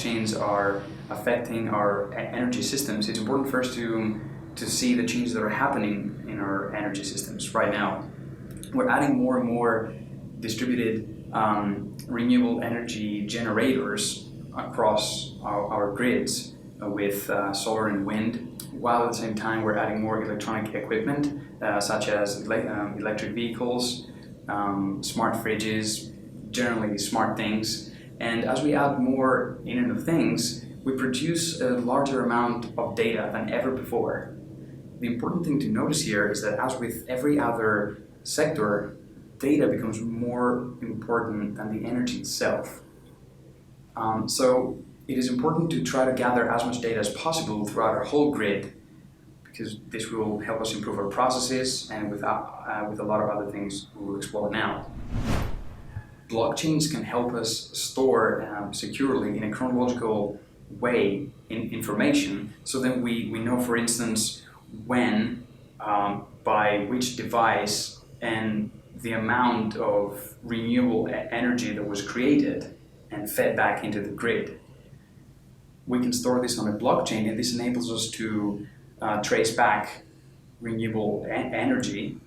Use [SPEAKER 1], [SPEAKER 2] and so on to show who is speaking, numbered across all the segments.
[SPEAKER 1] blockchains are affecting our energy systems, it's important first to see the changes that are happening in our energy systems right now. We're adding more and more distributed renewable energy generators across our grids with solar and wind, while at the same time we're adding more electronic equipment such as electric vehicles, smart fridges, generally smart things. And as we add more Internet of Things, we produce a larger amount of data than ever before. The important thing to notice here is that, as with every other sector, data becomes more important than the energy itself. So it is important to try to gather as much data as possible throughout our whole grid, because this will help us improve our processes, and with a lot of other things we will explore now. Blockchains can help us store securely in a chronological way information, so then we know, for instance, when, by which device, and the amount of renewable energy that was created and fed back into the grid. We can store this on a blockchain, and this enables us to trace back renewable energy,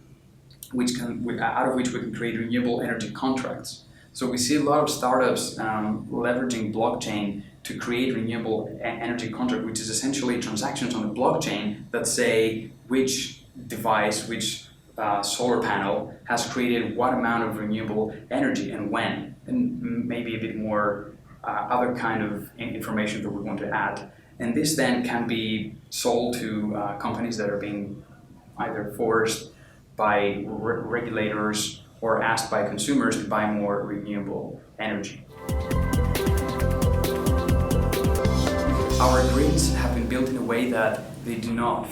[SPEAKER 1] out of which we can create renewable energy contracts. So we see a lot of startups leveraging blockchain to create renewable energy contract, which is essentially transactions on a blockchain that say which device, which solar panel has created what amount of renewable energy and when, and maybe a bit more other kind of information that we want to add. And this then can be sold to companies that are being either forced by regulators or asked by consumers to buy more renewable energy. Our grids have been built in a way that they do not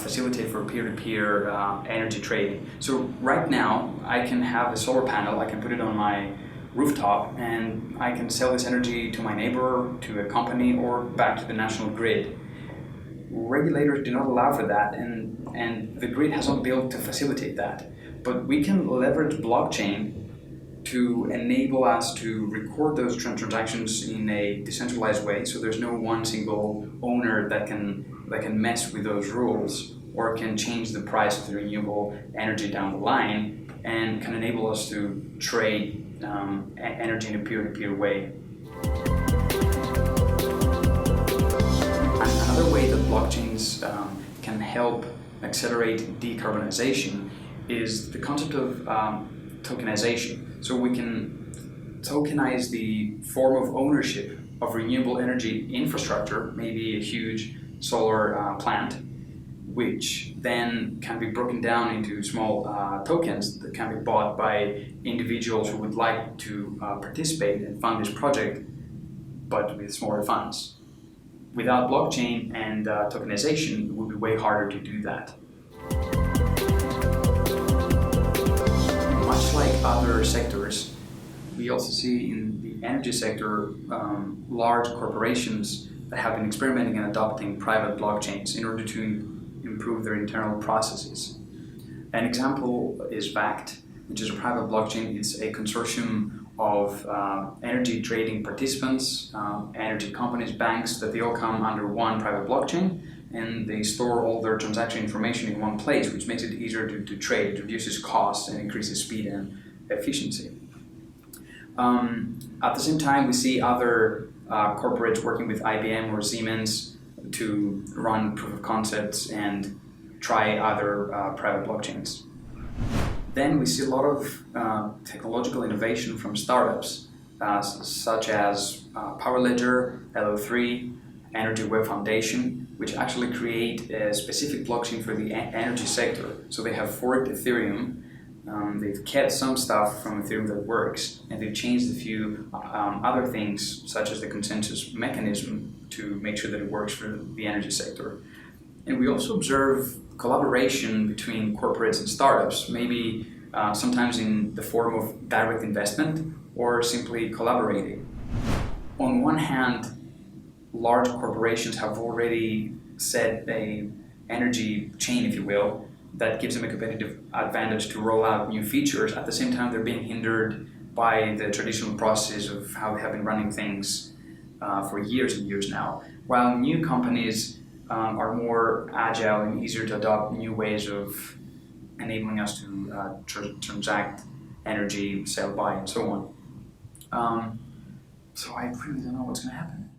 [SPEAKER 1] facilitate for peer-to-peer energy trading. So right now, I can have a solar panel, I can put it on my rooftop, and I can sell this energy to my neighbor, to a company, or back to the national grid. Regulators do not allow for that, and the grid has not built to facilitate that. But we can leverage blockchain to enable us to record those transactions in a decentralized way, so there's no one single owner that can mess with those rules or can change the price of the renewable energy down the line, and can enable us to trade energy in a peer-to-peer way. Another way that blockchains can help accelerate decarbonisation is the concept of tokenization. So we can tokenize the form of ownership of renewable energy infrastructure, maybe a huge solar plant, which then can be broken down into small tokens that can be bought by individuals who would like to participate and fund this project, but with smaller funds. Without blockchain and tokenization, it would be way harder to do that. Much like other sectors, we also see in the energy sector large corporations that have been experimenting and adopting private blockchains in order to improve their internal processes. An example is VACT, which is a private blockchain. It's a consortium of energy trading participants, energy companies, banks, that they all come under one private blockchain, and they store all their transaction information in one place, which makes it easier to trade, it reduces costs, and increases speed and efficiency. At the same time, we see other corporates working with IBM or Siemens to run proof of concepts and try other private blockchains. Then we see a lot of technological innovation from startups, such as Powerledger, LO3, Energy Web Foundation, which actually create a specific blockchain for the energy sector. So they have forked Ethereum, they've kept some stuff from Ethereum that works, and they've changed a few other things, such as the consensus mechanism, to make sure that it works for the energy sector. And we also observe collaboration between corporates and startups, maybe sometimes in the form of direct investment or simply collaborating. On one hand, large corporations have already set an energy chain, if you will, that gives them a competitive advantage to roll out new features. At the same time, they're being hindered by the traditional process of how they have been running things. for years and years now, while new companies are more agile and easier to adopt new ways of enabling us to transact energy, sell, buy, and so on. So I really don't know what's going to happen.